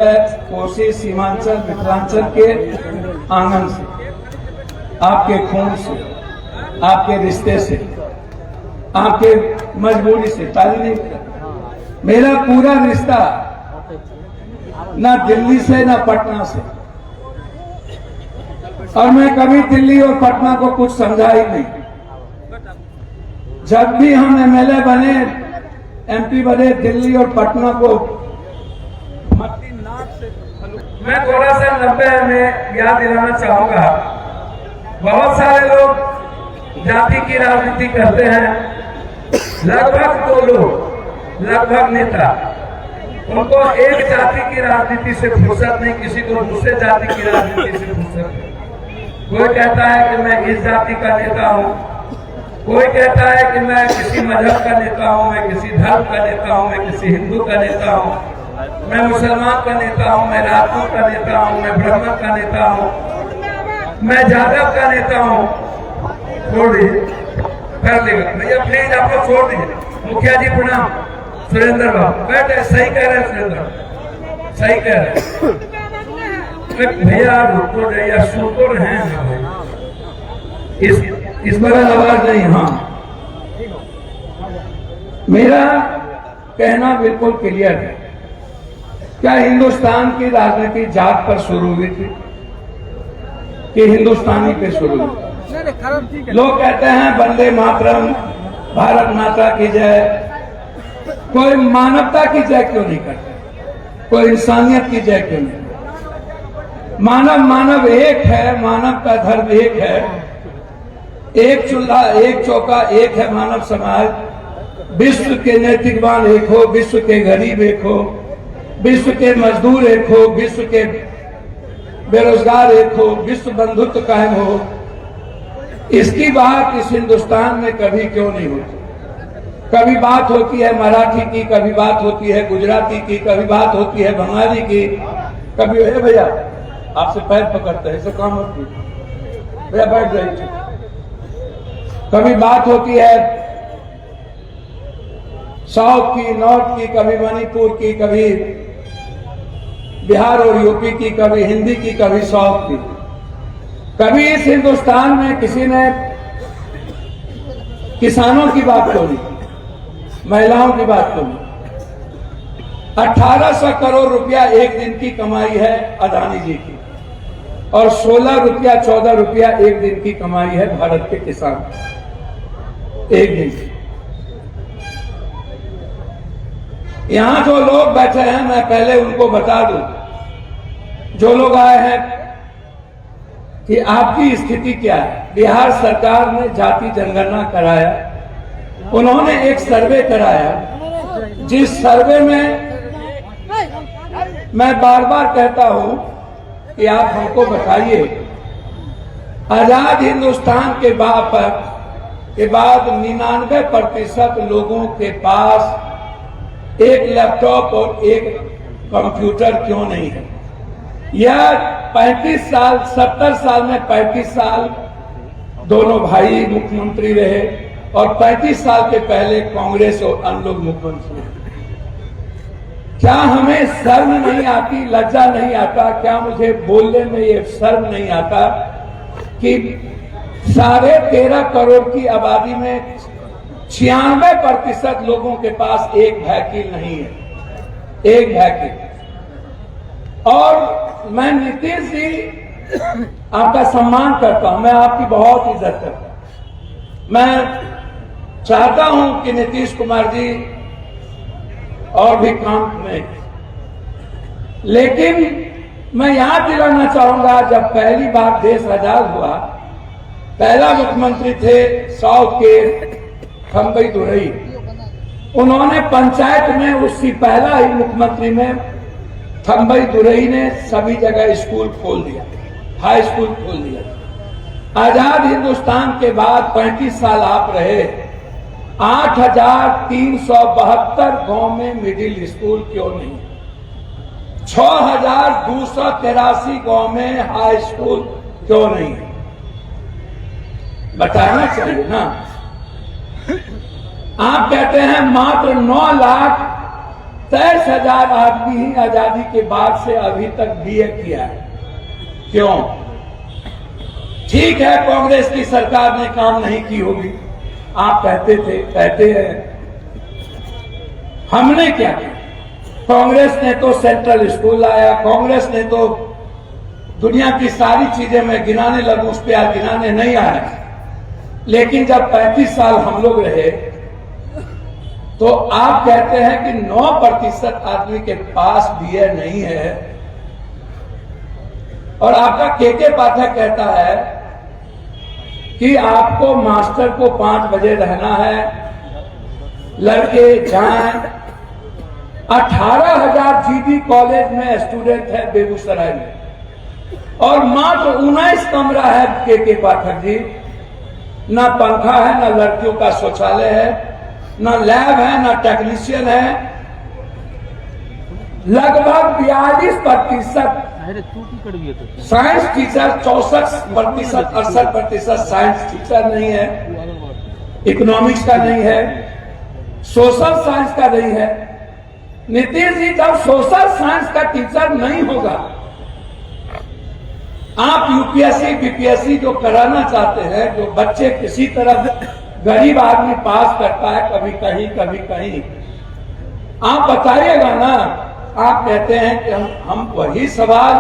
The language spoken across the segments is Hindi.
कोसी सीमांचल मिथिलांचल के आंगन से, आपके खून से, आपके रिश्ते से, आपके मजबूरी से ताली नहीं कर। मेरा पूरा रिश्ता ना दिल्ली से ना पटना से, और मैं कभी दिल्ली और पटना को कुछ समझा ही नहीं। जब भी हम एमएलए बने, एमपी बने, दिल्ली और पटना को मैं थोड़ा सा 90 में याद दिलाना चाहूंगा। बहुत सारे लोग जाति की राजनीति करते हैं, लगभग 2 लोग, लगभग नेता, उनको एक जाति की राजनीति से फुर्सत नहीं, किसी को दूसरे जाति की राजनीति से फुर्सत नहीं। कोई कहता है कि मैं इस जाति का नेता हूँ, कोई कहता है कि मैं किसी मजहब का नेता हूँ, मैं किसी धर्म का नेता हूँ, मैं किसी हिंदू का नेता हूँ, मैं मुसलमान का नेता हूँ, मैं राजपूत का नेता हूँ, मैं ब्राह्मण का नेता हूँ, मैं यादव का नेता हूँ। छोड़ दीजिए, कर देगा भैया, प्लीज आप लोग छोड़ दीजिए। मुखिया जी प्रणाम। सुरेंद्र बाबू बैठे, सही कह रहे हैं सुरेंद्र, सही कह रहे हैं भैया। रुक तो जाइए, सुन तो रहे हैं। इस बार आवाज नहीं। हाँ, मेरा कहना बिल्कुल क्लियर है। क्या हिंदुस्तान की राजनीति जात पर शुरू हुई थी कि हिंदुस्तानी पे शुरू हुई? लोग कहते हैं वंदे मातरम, भारत माता की जय। कोई मानवता की जय क्यों नहीं करते? कोई इंसानियत की जय क्यों नहीं? मानव एक है, मानव का धर्म एक है, एक चूल्हा एक चौका एक है मानव समाज। विश्व के नैतिकवान एक हो, विश्व के गरीब एक हो, विश्व के मजदूर एक हो, विश्व के बेरोजगार एक हो, विश्व बंधुत्व कायम हो। इसकी बात इस हिंदुस्तान में कभी क्यों नहीं होती? कभी बात होती है मराठी की, कभी बात होती है गुजराती की, कभी बात होती है बंगाली की, कभी भैया आपसे पैर पकड़ते हैं, ऐसा काम होती है भैया, बैठ जाइए। कभी बात होती है साउथ की, नॉर्थ की, कभी मणिपुर की, कभी बिहार और यूपी की, कभी हिंदी की, कभी साउथ की। कभी इस हिंदुस्तान में किसी ने किसानों की बात क्यों नहीं, महिलाओं की बात क्यों नहीं? 1800 करोड़ रुपया एक दिन की कमाई है अदानी जी की, और 16 रुपया 14 रुपया एक दिन की कमाई है भारत के किसान एक दिन की। यहां जो लोग बैठे हैं, मैं पहले उनको बता दूं, जो लोग आए हैं, कि आपकी स्थिति क्या है। बिहार सरकार ने जाति जनगणना कराया, उन्होंने एक सर्वे कराया, जिस सर्वे में मैं बार बार कहता हूं कि आप हमको बताइए, आजाद हिंदुस्तान के बाद 99% लोगों के पास एक लैपटॉप और एक कंप्यूटर क्यों नहीं है? यह 35 साल, 70 साल में 35 साल दोनों भाई मुख्यमंत्री रहे, और 35 साल के पहले कांग्रेस और अन्य लोग मुख्यमंत्री रहे। क्या हमें शर्म नहीं आती, लज्जा नहीं आता? क्या मुझे बोलने में ये शर्म नहीं आता कि 13.5 करोड़ की आबादी में 96% लोगों के पास एक व्हीकल नहीं है, एक व्हीकल। और मैं नीतीश जी आपका सम्मान करता हूं, मैं आपकी बहुत इज्जत करता हूं। मैं चाहता हूं कि नीतीश कुमार जी और भी काम में, लेकिन मैं याद दिलाना चाहूंगा, जब पहली बार देश आजाद हुआ, पहला मुख्यमंत्री थे साउथ के थम्बई दुरई। उन्होंने पंचायत में, उससे पहला ही मुख्यमंत्री में थम्बई दुरई ने सभी जगह स्कूल खोल दिया, हाई स्कूल खोल दिया। आजाद हिंदुस्तान के बाद 35 साल आप रहे, 8372 गांव में मिडिल स्कूल क्यों नहीं? 6283 गांव में हाई स्कूल क्यों नहीं? बताना चाहिए ना। आप कहते हैं मात्र 9 लाख 23,000 आदमी ही आजादी के बाद से अभी तक बीए किया है। क्यों? ठीक है, कांग्रेस की सरकार ने काम नहीं की होगी, आप कहते हैं। हमने क्या किया? कांग्रेस ने तो सेंट्रल स्कूल लाया, कांग्रेस ने तो दुनिया की सारी चीजें मैं गिनाने लगूं, उस पर आज गिनाने नहीं आया। लेकिन जब 35 साल हम लोग रहे तो आप कहते हैं कि 9% आदमी के पास बीए नहीं है, और आपका के पाठक कहता है कि आपको मास्टर को 5 बजे रहना है, लड़के जाएं। 18,000 जीडी कॉलेज में स्टूडेंट है बेगूसराय में, और मात्र 19 कमरा है के पाठक जी। ना पंखा है, ना लड़कियों का शौचालय है, ना लैब है, ना टेक्नीशियन है। लगभग 42% साइंस टीचर, 64%, 68% साइंस टीचर नहीं है, इकोनॉमिक्स का नहीं है, सोशल साइंस का नहीं है। नीतीश जी, जब सोशल साइंस का टीचर नहीं होगा, आप यूपीएससी बीपीएससी जो कराना चाहते हैं, जो बच्चे किसी तरह गरीब आदमी पास करता है, कभी कहीं कभी कहीं, आप बताइएगा ना। आप कहते हैं कि हम वही सवाल,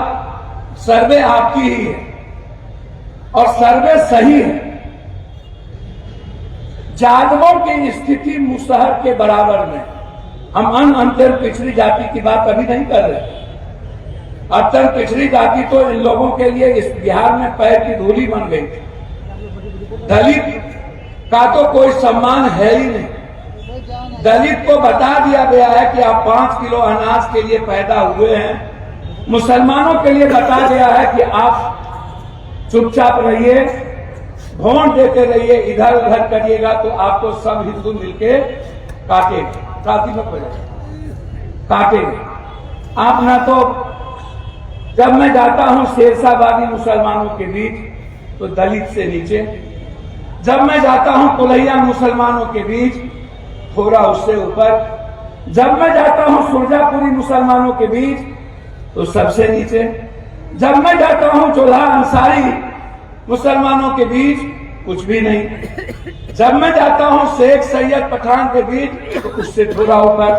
सर्वे आपकी ही है और सर्वे सही है। जादवों की स्थिति मुसहर के बराबर में। हम अत्यंत पिछड़ी जाति की बात अभी नहीं कर रहे। अत्यंत पिछड़ी जाति तो इन लोगों के लिए इस बिहार में पैर की धूली बन गई थी। दलित का तो कोई सम्मान है ही नहीं। दलित को बता दिया गया है कि आप 5 किलो अनाज के लिए पैदा हुए हैं। मुसलमानों के लिए बता गया है कि आप चुपचाप रहिए, वोट देते रहिए, इधर उधर करिएगा तो आपको सब हिंदू मिलके काटेंगे, काटी में काटेंगे। आप ना तो, जब मैं जाता हूं शेरशाहबादी मुसलमानों के बीच तो दलित से नीचे, जब मैं जाता हूं कुलैया मुसलमानों के बीच थोड़ा उससे ऊपर, जब मैं जाता हूं सुरजापुरी मुसलमानों के बीच तो सबसे नीचे, जब मैं जाता हूं चोला अंसारी मुसलमानों के बीच कुछ भी नहीं, जब मैं जाता हूं शेख सैयद पठान के बीच तो उससे थोड़ा ऊपर,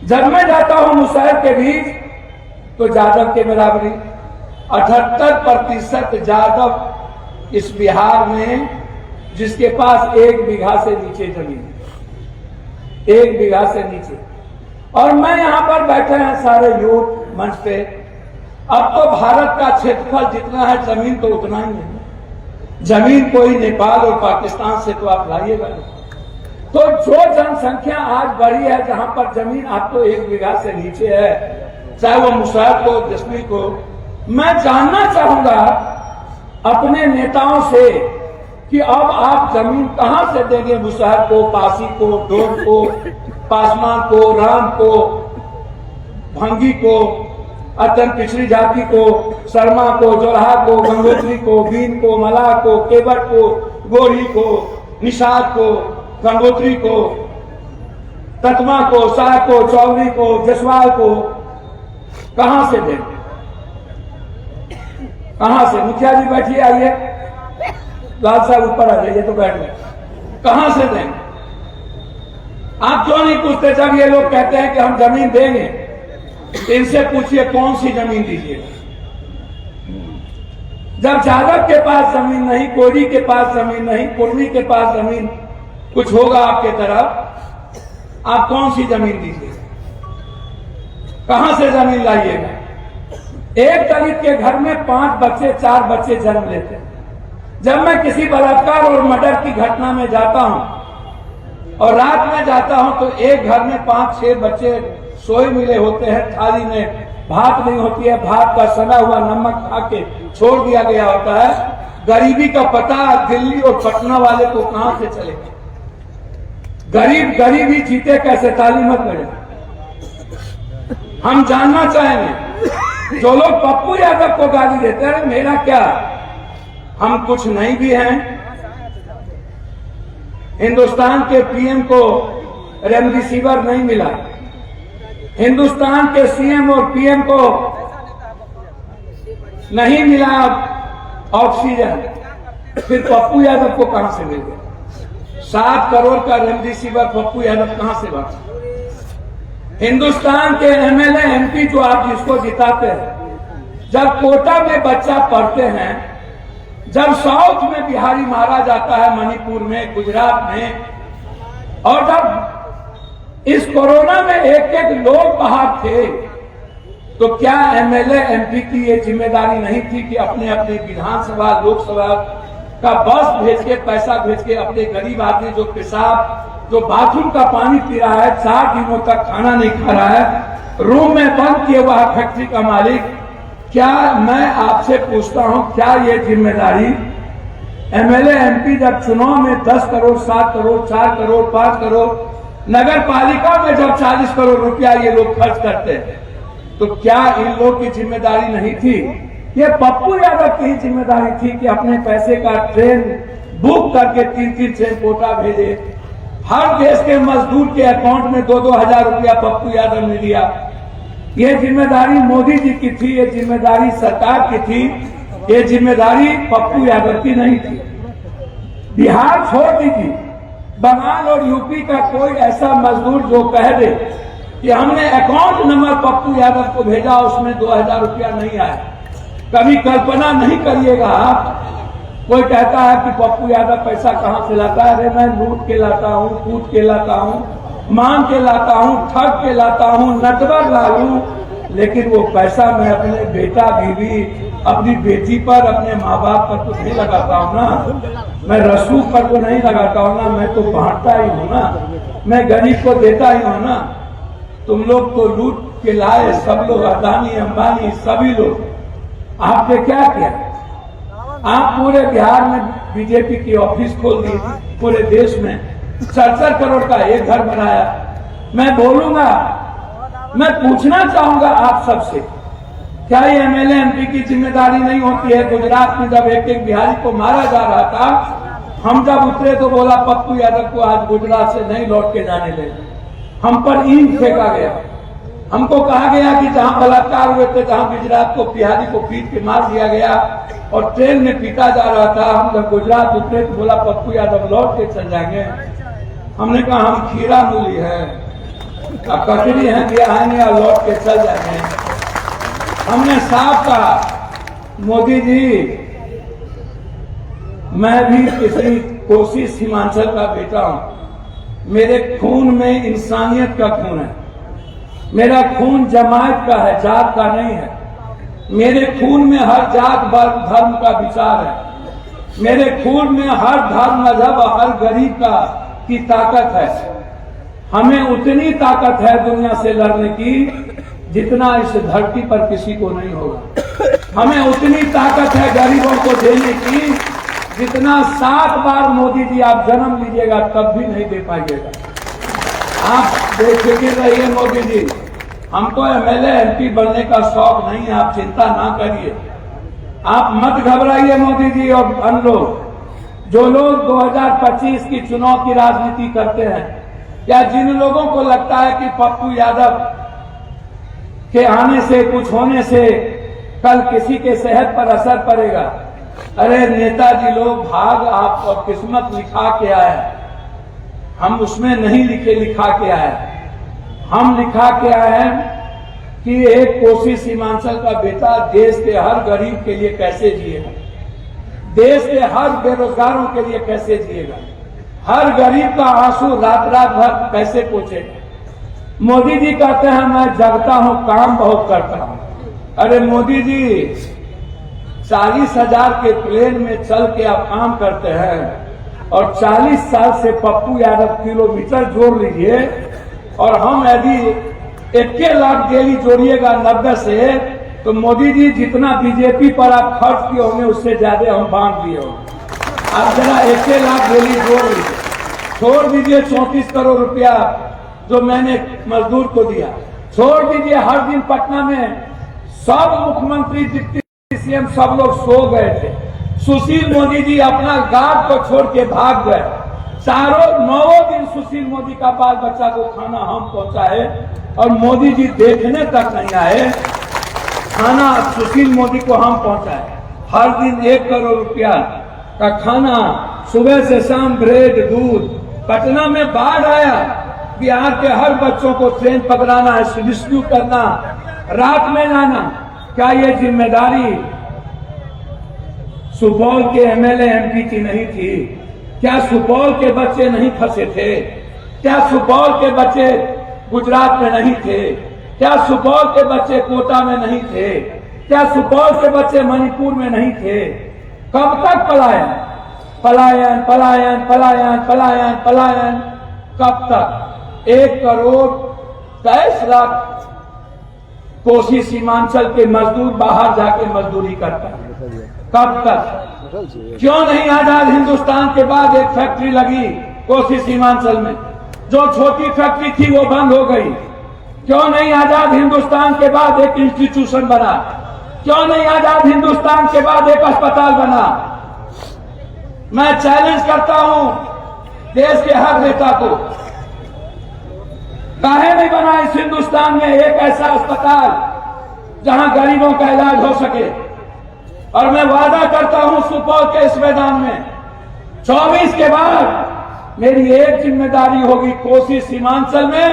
जब मैं जाता हूं मुसहर के बीच तो जादव के बराबरी। 78% जादव इस बिहार में, जिसके पास 1 बीघा से नीचे जमीन, 1 बीघा से नीचे। और मैं यहां पर बैठे हैं सारे यूथ मंच पे। अब तो भारत का क्षेत्रफल जितना है, जमीन तो उतना ही है। जमीन कोई नेपाल और पाकिस्तान से तो आप लाइएगा। तो जो जनसंख्या आज बढ़ी है, जहां पर जमीन आपको 1 बीघा से नीचे है, चाहे वो मुसहर को, जसमी को, मैं जानना चाहूंगा अपने नेताओं से कि अब आप जमीन कहां से देंगे मुसहर को, पासी को, डोम को, पासवान को, राम को, भंगी को, अत्यंत पिछड़ी जाति को, शर्मा को, जोरहा को, गंगोत्री को, बीन को, मलाह को, केवट को, गोरी को, निषाद को, गंगोत्री को, ततमा को, शाह को, चौधरी को, जसवाल को, कहां से देंगे? कहां से? मुखिया जी बैठिए, आइए, लाल साहब ऊपर आ जाइए, तो बैठ गए। कहां से देंगे? आप क्यों नहीं पूछते? जब ये लोग कहते हैं कि हम जमीन देंगे, इनसे पूछिए कौन सी जमीन दीजिएगा। जब जादव के पास जमीन नहीं, कोरी के पास जमीन नहीं, कुर्मी के पास जमीन कुछ होगा आपके तरफ, आप कौन सी जमीन दीजिएगा? कहां से जमीन लाइएगा? एक दलित के घर में 5 बच्चे 4 बच्चे जन्म लेते हैं। जब मैं किसी बलात्कार और मर्डर की घटना में जाता हूं और रात में जाता हूं तो एक घर में 5-6 बच्चे सोए मिले होते हैं, थाली में भात नहीं होती है, भात का सना हुआ नमक खा के छोड़ दिया गया होता है। गरीबी का पता दिल्ली और पटना वाले को कहां से चलेगा? गरीब गरीब ही जीते कैसे? ताली मत बजे। हम जानना चाहेंगे, जो लोग पप्पू यादव को गाली देते हैं, मेरा क्या, हम कुछ नहीं भी हैं। हिंदुस्तान के पीएम को रेमडेसिविर नहीं मिला, हिंदुस्तान के सीएम और पीएम को नहीं मिला ऑक्सीजन, फिर पप्पू यादव को कहां से मिल गया? 7 करोड़ का रेमडेसिविर पप्पू यादव कहां से बचा? हिंदुस्तान के एमएलए एमपी जो आप जिसको जिताते हैं, जब कोटा में बच्चा पढ़ते हैं, जब साउथ में बिहारी मारा जाता है, मणिपुर में, गुजरात में, और जब इस कोरोना में एक लोग बाहर थे, तो क्या एमएलए एमपी की ये जिम्मेदारी नहीं थी कि अपने अपने विधानसभा लोकसभा का बस भेज के, पैसा भेज के अपने गरीब आदमी जो पेशाब, जो बाथरूम का पानी पी रहा है, 4 दिनों तक खाना नहीं खा रहा है, रूम में बंद किया हुआ फैक्ट्री का मालिक, क्या मैं आपसे पूछता हूं, क्या ये जिम्मेदारी एमएलए एमपी जब चुनाव में 10 करोड़, 7 करोड़, 4 करोड़, 5 करोड़, नगर पालिका में जब 40 करोड़ रुपया ये लोग खर्च करते हैं, तो क्या इन लोग की जिम्मेदारी नहीं थी? ये पप्पू यादव की जिम्मेदारी थी कि अपने पैसे का ट्रेन बुक करके 3-3 ट्रेन कोटा भेजे, हर देश के मजदूर के अकाउंट में 2-2 हजार रुपया पप्पू यादव ने दिया। ये जिम्मेदारी मोदी जी की थी, ये जिम्मेदारी सरकार की थी, ये जिम्मेदारी पप्पू यादव की नहीं थी। बिहार छोड़ दीजिए, बंगाल और यूपी का कोई ऐसा मजदूर जो कह दे कि हमने अकाउंट नंबर पप्पू यादव को भेजा, उसमें 2000 रुपया नहीं आया, कभी कल्पना नहीं करिएगा आप। कोई कहता है कि पप्पू यादव पैसा कहां से लाता है? अरे मैं लूट के लाता हूं, कूट के लाता हूं, मांग के लाता हूं, ठग के लाता हूं, नटवर लालू, लेकिन वो पैसा मैं अपने बेटा बीवी, अपनी बेटी पर, अपने माँ बाप पर तो नहीं लगाता हूं ना, मैं रसूख पर तो नहीं लगाता हूं ना, मैं तो बांटता ही हूं ना, मैं गरीब को देता ही हूं ना। तुम लोग तो लूट के लाए, सब लोग, अदानी अंबानी सभी लोग। आपने क्या किया? आप पूरे बिहार में बीजेपी की ऑफिस खोल दी, पूरे देश में 4-4 करोड़ का एक घर बनाया। मैं बोलूंगा, मैं पूछना चाहूंगा आप सबसे, क्या ये एमएलए एमपी की जिम्मेदारी नहीं होती है? गुजरात में जब एक बिहारी को मारा जा रहा था, हम जब उतरे तो बोला पप्पू यादव को आज गुजरात से नहीं लौट के जाने देंगे। हम पर ईंट फेंका गया, हमको कहा गया कि जहां बलात्कार हुए थे, जहां गुजरात को बिहारी को पीट के मार दिया गया और ट्रेन में पीटा जा रहा था, हम जब गुजरात उतरे तो बोला पप्पू यादव लौट के चल जाएंगे। हमने कहा हम खीरा मूली है, ककड़ी है, ये आएंगे और लौट के चल जाएंगे। हमने साफ कहा, मोदी जी मैं भी किसी कोसी सीमांचल का बेटा हूं, मेरे खून में इंसानियत का खून है, मेरा खून जमात का है, जात का नहीं है। मेरे खून में हर जात वर्ग धर्म का विचार है, मेरे खून में हर धर्म मजहब और हर गरीब का की ताकत है। हमें उतनी ताकत है दुनिया से लड़ने की जितना इस धरती पर किसी को नहीं होगा। हमें उतनी ताकत है गरीबों को देने की जितना 7 बार मोदी जी आप जन्म लीजिएगा तब भी नहीं दे पाइएगा। आप बेफिक्र रहिए मोदी जी, हमको एमएलए एमपी बनने का शौक नहीं है, आप चिंता ना करिए, आप मत घबराइए मोदी जी। और अन्य लोग जो लोग 2025 की चुनाव की राजनीति करते हैं, या जिन लोगों को लगता है कि पप्पू यादव के आने से, कुछ होने से कल किसी के सेहत पर असर पड़ेगा, अरे नेताजी लोग भाग आप और किस्मत लिखा के आए, हम उसमें नहीं लिखा के आए, हम लिखा के आए हैं कि एक कोसी सीमांचल का बेटा देश के हर गरीब के लिए कैसे जिएगा, देश के हर बेरोजगारों के लिए कैसे जिएगा, हर गरीब का आंसू रात रात भर कैसे पोंछेगा। मोदी जी कहते हैं मैं जगता हूं, काम बहुत करता हूं। अरे मोदी जी 40,000 के प्लेन में चल के आप काम करते हैं और 40 साल से पप्पू यादव किलोमीटर जोड़ लीजिए, और हम यदि 1 लाख डेली जोड़िएगा 90 से, तो मोदी जी जितना बीजेपी पर आप खर्च किए होंगे उससे ज्यादा हम बांट दिए होंगे। आप जरा 1 लाख डेली जोड़ लीजिए, छोड़ दीजिए 34 करोड़ रुपया जो मैंने मजदूर को दिया, छोड़ दीजिए हर दिन पटना में सब मुख्यमंत्री डिप्टी सीएम सब लोग सो गए थे, सुशील मोदी जी अपना गार्ड को छोड़ के भाग गए, 9 दिन सुशील मोदी का बाल बच्चा को खाना हम पहुंचाए, और मोदी जी देखने तक नहीं आए। खाना सुशील मोदी को हम पहुंचाए, हर दिन 1 करोड़ रुपया का खाना, सुबह से शाम ब्रेड दूध। पटना में बाढ़ आया, बिहार के हर बच्चों को ट्रेन पकड़ाना, रेस्क्यू करना, रात में लाना। क्या ये जिम्मेदारी सुपौल के एमएलए एमपी की नहीं थी? क्या सुपौल के बच्चे नहीं फंसे थे? क्या सुपौल के बच्चे गुजरात में नहीं थे? क्या सुपौल के बच्चे कोटा में नहीं थे? क्या सुपौल के बच्चे मणिपुर में नहीं थे? कब तक पलायन पलायन पलायन पलायन पलायन पलायन? कब तक? 1 करोड़ 23 लाख कोसी सीमांचल के मजदूर बाहर जाके मजदूरी करता है। कब तक? क्यों नहीं आजाद हिंदुस्तान के बाद एक फैक्ट्री लगी कोसी सीमांचल में? जो छोटी फैक्ट्री थी वो बंद हो गई। क्यों नहीं आजाद हिंदुस्तान के बाद एक इंस्टीट्यूशन बना? क्यों नहीं आजाद हिंदुस्तान के बाद एक अस्पताल बना? मैं चैलेंज करता हूं देश के हर नेता को, काहे नहीं बना इस हिंदुस्तान में एक ऐसा अस्पताल जहां गरीबों का इलाज हो सके? और मैं वादा करता हूं सुपौल के इस मैदान में 24 के बाद मेरी एक जिम्मेदारी होगी, कोसी सीमांचल में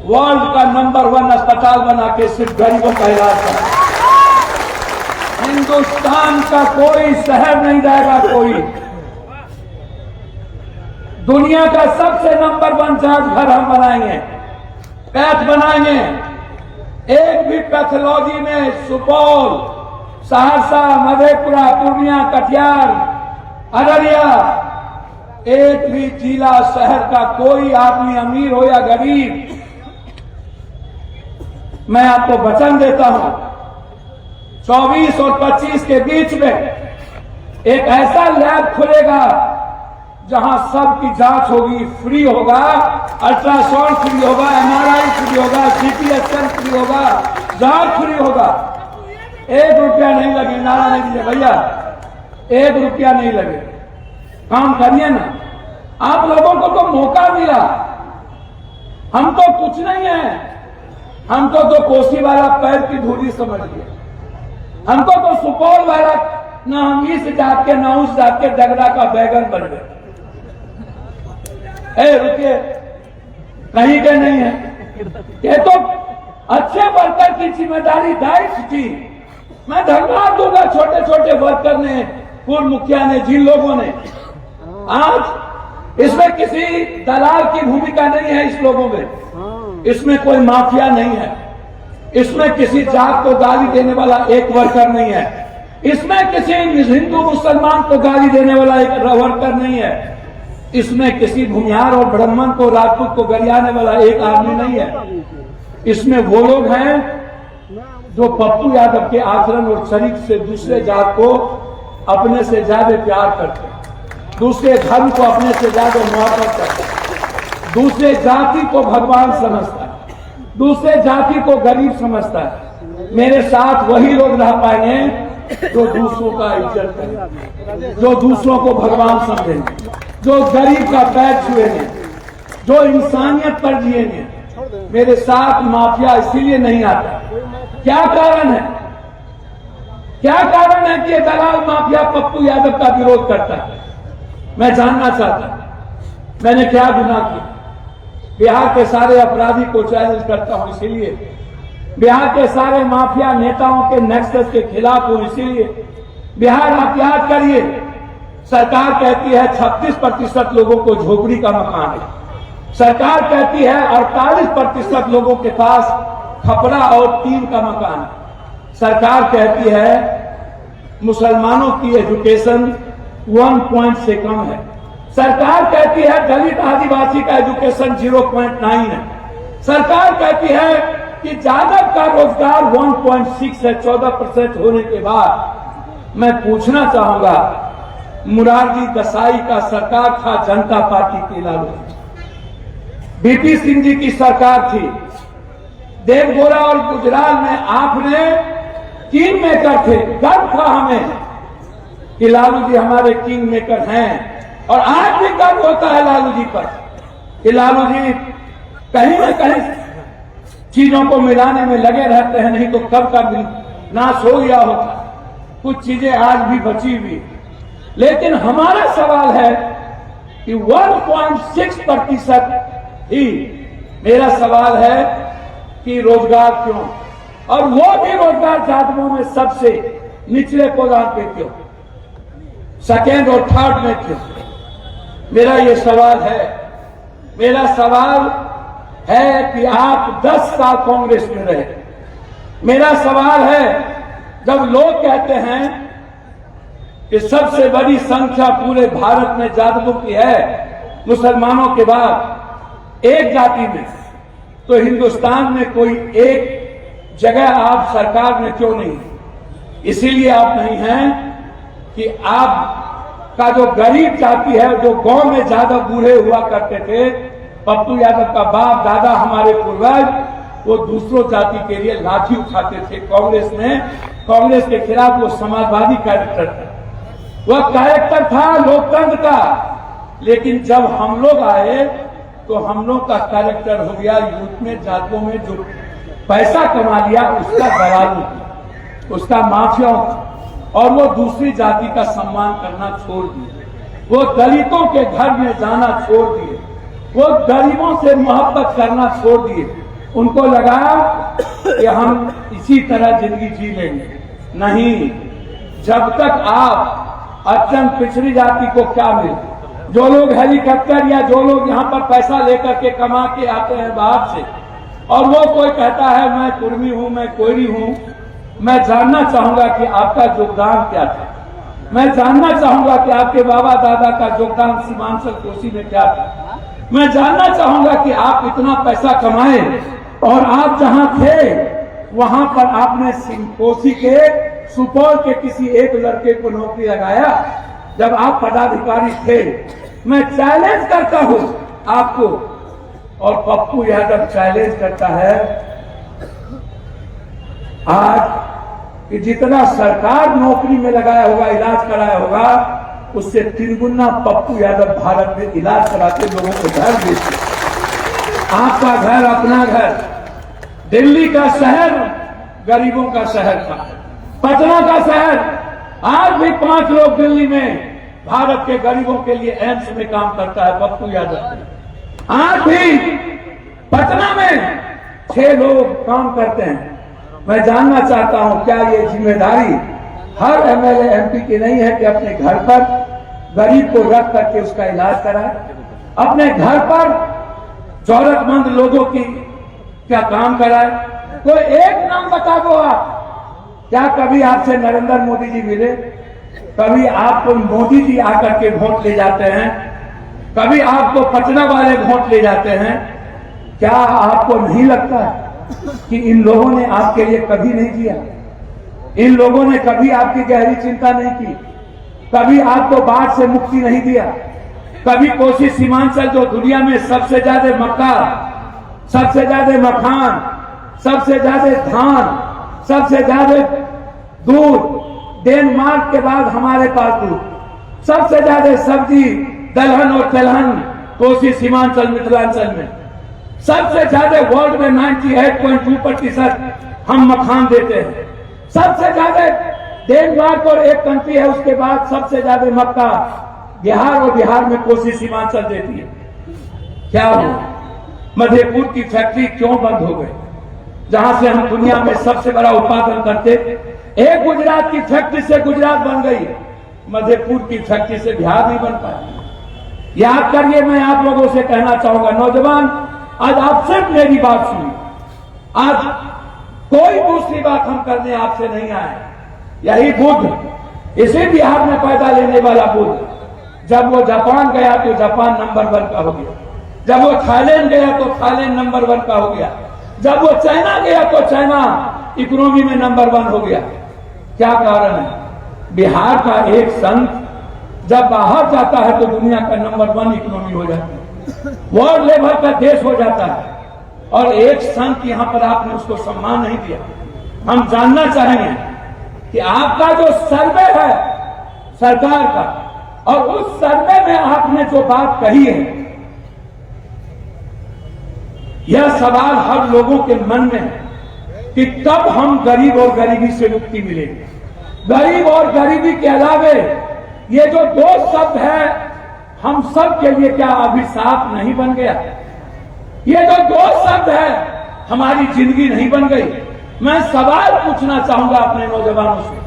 वर्ल्ड का नंबर 1 अस्पताल बना के सिर्फ गरीबों का इलाज करना। हिंदुस्तान का कोई शहर नहीं जाएगा, कोई दुनिया का सबसे नंबर 1 जांच घर हम बनाएंगे, पैथ बनाएंगे। एक भी पैथोलॉजी में सुपौल, सहरसा, मधेपुरा, पूर्णिया, कटिहार, अररिया, एक भी जिला शहर का कोई आदमी अमीर हो या गरीब, मैं आपको वचन देता हूं 24 और 25 के बीच में एक ऐसा लैब खुलेगा जहां सबकी जांच होगी, फ्री होगा, अल्ट्रासाउंड फ्री होगा, एमआरआई फ्री होगा, सीटी स्कैन फ्री होगा, जांच फ्री होगा। 1 रुपया नहीं लगे, नारा नहीं दीजिए भैया, 1 रुपया नहीं लगे। काम करिए ना, आप लोगों को तो मौका मिला, हम तो कुछ नहीं है। हमको तो कोसी वाला पैर की धूली समझ लिया, हमको तो सुपौल वाला न हम इस जात के न उस जात के डगरा का बैगन बन गए। रुकिए, कहीं के नहीं है, ये तो अच्छे वर्कर की जिम्मेदारी दायित्व थी। मैं धन्यवाद दूंगा छोटे छोटे वर्कर ने, पूर्व मुखिया ने, जिन लोगों ने। आज इसमें किसी दलाल की भूमिका नहीं है, इस लोगों में इसमें कोई माफिया नहीं है, इसमें किसी जात को गाली देने वाला एक वर्कर नहीं है, इसमें किसी हिंदू मुसलमान को गाली देने वाला एक वर्कर नहीं है, इसमें किसी भूमिहार और ब्राह्मण को, राजपूत को गरियाने वाला एक आदमी नहीं है। इसमें वो लोग हैं जो पप्पू यादव के आचरण और चरित्र से दूसरे जात को अपने से ज्यादा प्यार करते हैं, दूसरे धर्म को अपने से ज्यादा मोहब्बत करते हैं, दूसरे जाति को भगवान समझता है, दूसरे जाति को गरीब समझता है। मेरे साथ वही लोग रह पाएंगे जो दूसरों का इज्जत करें, जो दूसरों को भगवान समझेंगे, जो गरीब का पैर छुएंगे, जो इंसानियत पर जिएंगे। मेरे साथ माफिया इसीलिए नहीं आता। क्या कारण है? क्या कारण है कि ये दलाल माफिया पप्पू यादव का विरोध करता है? मैं जानना चाहता हूं मैंने क्या गुनाह किया। बिहार के सारे अपराधी को चैलेंज करता हूं इसीलिए, बिहार के सारे माफिया नेताओं के नेक्सस के खिलाफ हूं इसीलिए। बिहार आप याद करिए, सरकार कहती है 36% लोगों को झोपड़ी का मकान है, सरकार कहती है 48% लोगों के पास खपड़ा और टीन का मकान है, सरकार कहती है मुसलमानों की एजुकेशन 1 पॉइंट से कम है, सरकार कहती है दलित आदिवासी का एजुकेशन 0.9 है, सरकार कहती है कि यादव का रोजगार 1.6 है। 14% होने के बाद मैं पूछना चाहूंगा, मुरारजी देसाई का सरकार था, जनता पार्टी की लालू, बीपी सिंह जी की सरकार थी, देवगोरा और गुजराल में आपने किंग मेकर थे। गर्व था हमें कि लालू जी हमारे किंग मेकर हैं, और आज भी गर्व होता है लालू जी पर कि लालू जी कहीं न कहीं चीजों को मिलाने में लगे रहते हैं, नहीं तो कब का नाश हो गया होता। कुछ चीजें आज भी बची हुई, लेकिन हमारा सवाल है कि 1.6% ही, मेरा सवाल है कि रोजगार क्यों, और वो भी रोजगार जातकों में सबसे निचले पदान पे क्यों, सेकेंड और थर्ड में क्यों? मेरा ये सवाल है। मेरा सवाल है कि आप 10 साल कांग्रेस में रहे। मेरा सवाल है, जब लोग कहते हैं कि सबसे बड़ी संख्या पूरे भारत में जातकों की है मुसलमानों के बाद एक जाति में, तो हिंदुस्तान में कोई एक जगह आप सरकार में क्यों नहीं? इसीलिए आप नहीं हैं कि आप का जो गरीब जाति है, जो गांव में ज्यादा बूढ़े हुआ करते थे, पप्पू यादव का बाप दादा हमारे पूर्वज, वो दूसरों जाति के लिए लाठी उठाते थे। कांग्रेस के खिलाफ वो समाजवादी कैरेक्टर था, वह कैरेक्टर था लोकतंत्र का। लेकिन जब हम लोग आए तो हम लोग का कैरेक्टर हो गया यूथ में, जातों में जो पैसा कमा लिया उसका दलालू, उसका माफिया, और वो दूसरी जाति का सम्मान करना छोड़ दिए, वो दलितों के घर में जाना छोड़ दिए, वो गरीबों से मोहब्बत करना छोड़ दिए। उनको लगा कि हम इसी तरह जिंदगी जी लेंगे। नहीं, जब तक आप अत्यंत पिछड़ी जाति को क्या मिले, जो लोग हेलीकॉप्टर या जो लोग यहाँ पर पैसा लेकर के कमा के आते हैं बाहर से, और वो कोई कहता है मैं कुर्मी हूं, मैं कोयरी हूं, मैं जानना चाहूंगा कि आपका योगदान क्या था। मैं जानना चाहूंगा कि आपके बाबा दादा का योगदान सीमांचल कोसी में क्या था। मैं जानना चाहूंगा कि आप इतना पैसा कमाए और आप जहां थे वहां पर आपने कोसी के सुपौल के किसी एक लड़के को नौकरी लगाया जब आप पदाधिकारी थे। मैं चैलेंज करता हूं आपको, और पप्पू यादव चैलेंज करता है आज कि जितना सरकार नौकरी में लगाया होगा, इलाज कराया होगा, उससे 3 गुना पप्पू यादव भारत में इलाज कराते लोगों को घर देते। आपका घर अपना घर, दिल्ली का शहर गरीबों का शहर था, पटना का शहर, आज भी 5 लोग दिल्ली में भारत के गरीबों के लिए एम्स में काम करता है पप्पू यादव। आज भी पटना में 6 लोग काम करते हैं। मैं जानना चाहता हूं क्या ये जिम्मेदारी हर एमएलए एमपी की नहीं है कि अपने घर पर गरीब को रख करके उसका इलाज कराए, अपने घर पर जरूरतमंद लोगों की क्या काम कराए? कोई एक नाम बता दो आप। क्या कभी आपसे नरेंद्र मोदी जी मिले? कभी आपको मोदी जी आकर के वोट ले जाते हैं? कभी आपको पटना वाले वोट ले जाते हैं? क्या आपको नहीं लगता कि इन लोगों ने आपके लिए कभी नहीं किया? इन लोगों ने कभी आपकी गहरी चिंता नहीं की, कभी आपको बाढ़ से मुक्ति नहीं दिया, कभी कोसी सीमांचल जो दुनिया में सबसे ज्यादा मक्का, सबसे ज्यादा मखान, सबसे ज्यादा धान, सबसे ज्यादा दूध, डेनमार्क के बाद हमारे पास दूध, सबसे ज्यादा सब्जी, दलहन और तेलहन कोसी सीमांचल मिथिलांचल में, सबसे ज्यादा वर्ल्ड में 98.2% हम मखान देते हैं। सबसे ज्यादा डेनमार्क और एक कंट्री है उसके बाद सबसे ज्यादा मक्का बिहार, और बिहार में कोसी सीमांचल देती है। क्या हुआ? मधेपुर की फैक्ट्री क्यों बंद हो गई, जहां से हम दुनिया में सबसे बड़ा उत्पादन करते? एक गुजरात की फैक्ट्री से गुजरात बन गई, मधेपुर की फैक्ट्री से बिहार नहीं बन पाया। याद करिए, मैं आप लोगों से कहना चाहूंगा, नौजवान, आज आप सिर्फ मेरी बात सुनिए। आज कोई दूसरी बात हम करने आपसे नहीं आए। यही बुद्ध, इसी बिहार में पैदा लेने वाला बुद्ध, जब वो जापान गया तो जापान नंबर 1 का हो गया, जब वो थाईलैंड गया तो थाईलैंड नंबर 1 का हो गया, जब वो चाइना गया तो चाइना इकोनॉमी में नंबर 1 हो गया। क्या कारण है? बिहार का एक संत जब बाहर जाता है तो दुनिया का नंबर 1 इकोनॉमी हो जाती है, वर्ल्ड लेवल का देश हो जाता है, और एक संत यहां पर आपने उसको सम्मान नहीं दिया। हम जानना चाहेंगे कि आपका जो सर्वे है सरकार का, और उस सर्वे में आपने जो बात कही है यह सवाल हर लोगों के मन में है कि कब हम गरीब और गरीबी से मुक्ति मिलेगी। गरीब और गरीबी के अलावे ये जो दो शब्द है हम सब के लिए क्या अभिशाप नहीं बन गया? ये जो दो शब्द है हमारी जिंदगी नहीं बन गई? मैं सवाल पूछना चाहूंगा अपने नौजवानों से।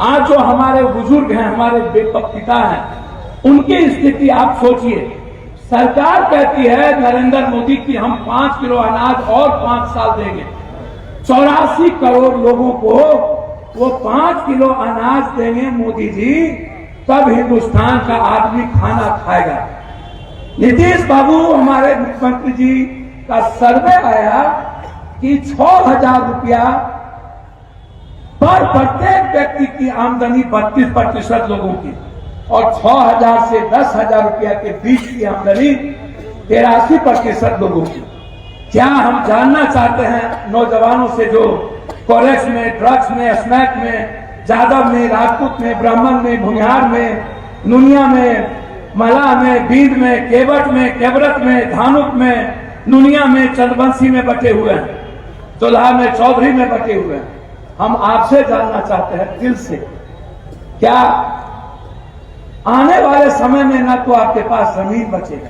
आज जो हमारे बुजुर्ग हैं, हमारे पिता हैं, उनकी स्थिति आप सोचिए। सरकार कहती है नरेंद्र मोदी की हम 5 किलो अनाज और 5 साल देंगे। 84 करोड़ लोगों को वो 5 किलो अनाज देंगे मोदी जी, तब हिंदुस्तान का आदमी खाना खाएगा। नीतीश बाबू हमारे मुख्यमंत्री जी का सर्वे आया कि 6,000 रुपया पर प्रत्येक व्यक्ति की आमदनी 32% लोगों की, और 6,000 से 10,000 रुपया के बीच की आमदनी 83% लोगों की। क्या हम जानना चाहते हैं नौजवानों से जो कोरेक्स में, ड्रग्स में, स्मैक में, जादव में, राजपूत में, ब्राह्मण में, भुनिहार में, नुनिया में, मला में, बींद में, केवट में, केवरत में, धानुक में, नुनिया में, चंद्रवंशी में बटे हुए हैं, चोल्हा में, चौधरी में बटे हुए हैं। हम आपसे जानना चाहते हैं दिल से, क्या आने वाले समय में ना तो आपके पास जमीन बचेगा,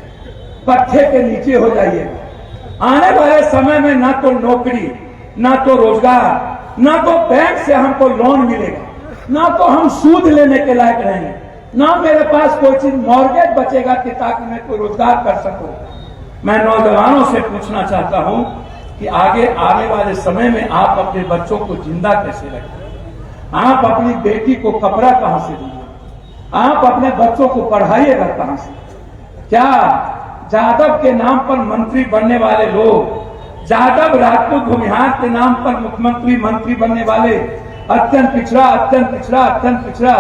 पट्टे के नीचे हो जाइएगा। आने वाले समय में ना तो नौकरी, ना तो रोजगार, ना तो बैंक से हमको लोन मिलेगा, ना तो हम सूद लेने के लायक रहेंगे, ना मेरे पास कोई चीज मॉर्गेज बचेगा कि ताकि मैं कोई रोजगार कर सकूं। मैं नौजवानों से पूछना चाहता हूं कि आगे आने वाले समय में आप अपने बच्चों को जिंदा कैसे रखें? आप अपनी बेटी को कपड़ा कहां से दीजिए? आप अपने बच्चों को पढ़ाइएगा कहां से? क्या जादव के नाम पर मंत्री बनने वाले लोग, जादव राजपूत भूमिहार के नाम पर मुख्यमंत्री मंत्री बनने वाले अत्यंत पिछड़ा, अत्यंत पिछड़ा, अत्यंत पिछड़ा।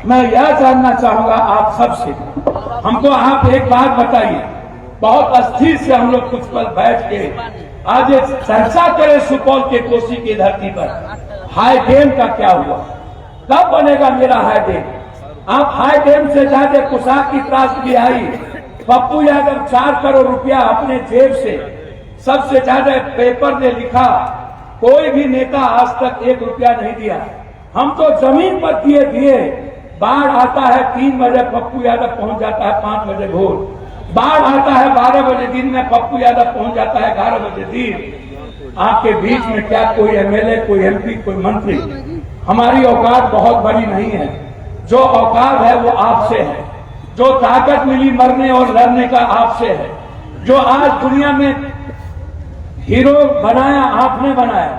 मैं यह जानना चाहूंगा आप सबसे, हमको आप एक बात बताइए। बहुत अस्थिर से हम लोग कुछ पल बैठ के आज एक चर्चा करें सुपौल के कोसी की धरती पर हाई डैम का क्या हुआ, कब बनेगा मेरा हाई डैम? आप हाई डैम से ज्यादा पोशाक की त्रासदी आई। पप्पू यादव 4 करोड़ रुपया अपने जेब से, सबसे ज्यादा पेपर ने लिखा, कोई भी नेता आज तक 1 रुपया नहीं दिया। हम तो जमीन पर दिए। बाढ़ आता है 3 बजे, पप्पू यादव पहुंच जाता है 5 बजे भोर। बाढ़ आता है 12 बजे दिन में, पप्पू यादव पहुंच जाता है 11 बजे दिन। आपके बीच में क्या कोई एमएलए, कोई एमपी, कोई मंत्री? हमारी औकात बहुत बड़ी नहीं है। जो औकात है वो आपसे है। जो ताकत मिली मरने और लड़ने का आपसे है। जो आज दुनिया में हीरो बनाया आपने बनाया,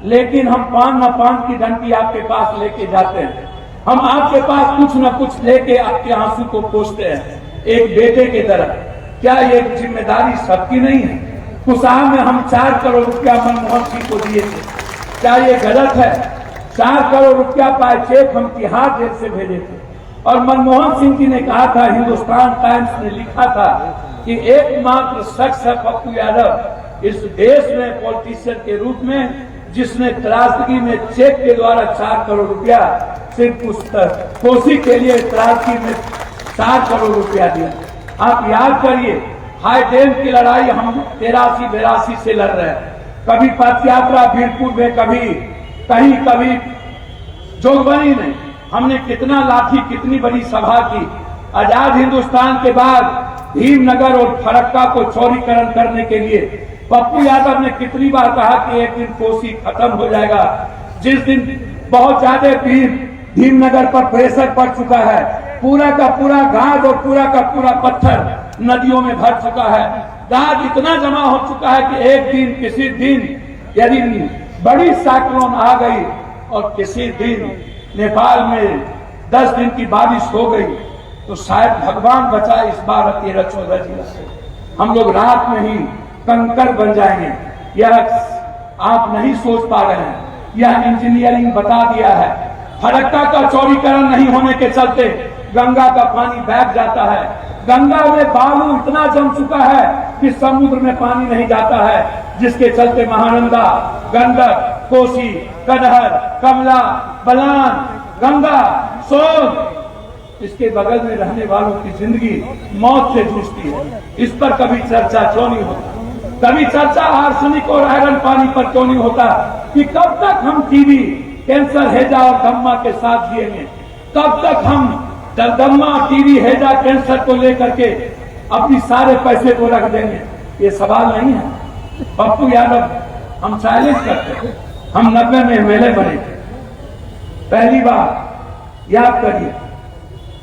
लेकिन हम पान न पान की डंडी आपके पास लेके जाते हैं। हम आपके पास कुछ न कुछ लेके आपके आंसू को पोंछते हैं एक बेटे की तरह। क्या ये जिम्मेदारी सबकी नहीं है? कुसाह में हम 4 करोड़ रुपया मनमोहन सिंह को दिए थे, क्या ये गलत है? 4 करोड़ रुपया पाए चेक हम तिहाड़ जेल से भेजे थे, और मनमोहन सिंह जी ने कहा था, हिंदुस्तान टाइम्स ने लिखा था कि एकमात्र शख्स है पप्पू यादव इस देश में पॉलिटिशियन के रूप में जिसने त्रासदी में चेक के द्वारा 4 करोड़ रुपया सिर्फ उस कोसी के लिए त्रासदी में 4 करोड़ रुपया दिया। आप याद करिए, हाई डैम की लड़ाई हम 83-82 से लड़ रहे हैं। कभी पथ यात्रा बीरपुर में, कभी जोगबनी में हमने कितना लाठी, कितनी बड़ी सभा की। आजाद हिंदुस्तान के बाद भीमनगर और फरक्का को चौड़ीकरण करने के लिए पप्पू यादव ने कितनी बार कहा कि एक दिन कोसी खत्म हो जाएगा। जिस दिन बहुत ज्यादा भीमनगर पर प्रेशर पड़ चुका है, पूरा का पूरा गाद और पूरा का पूरा पत्थर नदियों में भर चुका है। गाद इतना जमा हो चुका है कि एक दिन, किसी दिन यदि बड़ी साइक्लोन आ गई और किसी दिन नेपाल में 10 दिन की बारिश हो गई तो शायद भगवान बचाए इस बार 13-14 जिला से हम लोग रात में ही कंकड़ बन जाएंगे। यह आप नहीं सोच पा रहे हैं, यह इंजीनियरिंग बता दिया है। फरक्का का चौड़ीकरण नहीं होने के चलते गंगा का पानी बैठ जाता है। गंगा में बालू इतना जम चुका है कि समुद्र में पानी नहीं जाता है, जिसके चलते महानंदा, गंडक, कोसी, कनहर, कमला, बलान, गंगा, सोन, इसके बगल में रहने वालों की जिंदगी मौत से जूझती है। इस पर कभी चर्चा क्यों नहीं होती? कभी चर्चा आर्सेनिक और आयरन पानी पर क्यों नहीं होता कि कब तक हम टीबी, कैंसर, हैजा और दम्मा के साथ जिएंगे? कब तक हम दम्मा, टीबी, हैजा, कैंसर को लेकर के अपनी सारे पैसे को रख देंगे? ये सवाल नहीं है। पप्पू यादव हम चैलेंज करते हैं। हम 90 में एमएलए बने थे, पहली बार याद करिए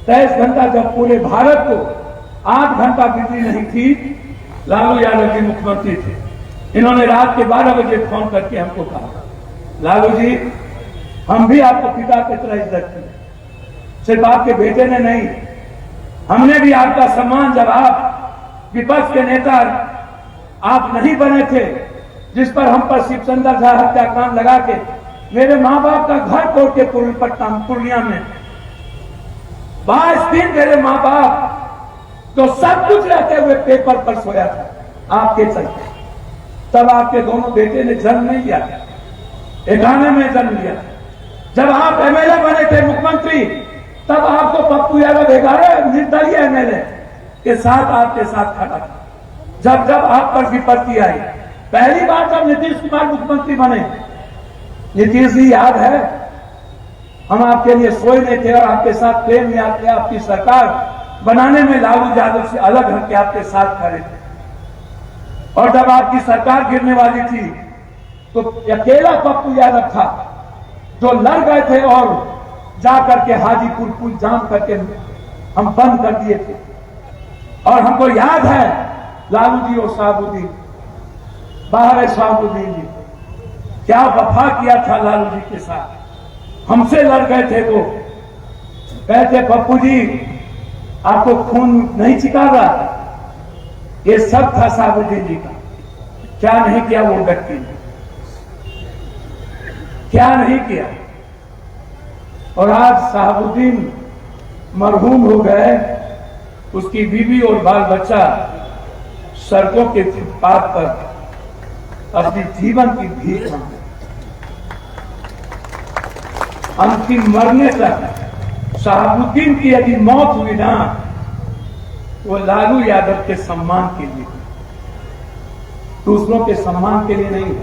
23 घंटा जब पूरे भारत को 8 घंटा बिजली नहीं थी, लालू यादव जी मुख्यमंत्री थे। इन्होंने रात के 12 बजे फोन करके हमको कहा, लालू जी हम भी आपको पिता की तरह इज्जत की, सिर्फ आपके बेटे ने नहीं, हमने भी आपका सम्मान, जब आप विपक्ष के नेता आप नहीं बने थे, जिस पर हम पर शिवचंद्र झा हत्याकांड लगा के मेरे माँ बाप का घर तोड़ के पूर्णिया में 22 दिन मेरे माँ बाप तो सब कुछ रहते हुए पेपर पर सोया था आपके चलते। तब आपके दोनों बेटे ने जन्म नहीं लिया, 91 में जन्म लिया। जब आप एमएलए बने थे, मुख्यमंत्री, तब आपको पप्पू यादव 11 निर्दलीय एमएलए के साथ आपके साथ खड़ा था। जब जब आप पर विपत्ति आई, पहली बार जब नीतीश कुमार मुख्यमंत्री बने, नीतीश जी याद है, हम आपके लिए सोए नहीं थे और आपके साथ प्रेम याद किया। आपकी सरकार बनाने में लालू यादव से अलग हटके आपके साथ खड़े थे। और जब आपकी सरकार गिरने वाली थी तो अकेला पप्पू यादव था जो लड़ गए थे और जाकर के हाजीपुर पुल जाम करके हम बंद कर दिए थे। और हमको याद है लालू जी और शहाबुद्दीन, बाहर है शहाबुद्दीन जी, क्या वफा किया था लालू जी के साथ। हमसे लड़ गए थे वो, कहते पप्पू जी आपको खून नहीं चिका रहा, ये सब था शहाबुद्दीन जी का। क्या नहीं किया वो व्यक्ति ने, क्या नहीं किया। और आज शहाबुद्दीन मरहूम हो गए, उसकी बीवी और बाल बच्चा सड़कों के फुटपाथ पर अपनी जीवन की भीख मांगे। अंतिम मरने तक शहाबुद्दीन की यदि मौत हुई ना, वो लालू यादव के सम्मान के लिए, दूसरों के सम्मान के लिए नहीं।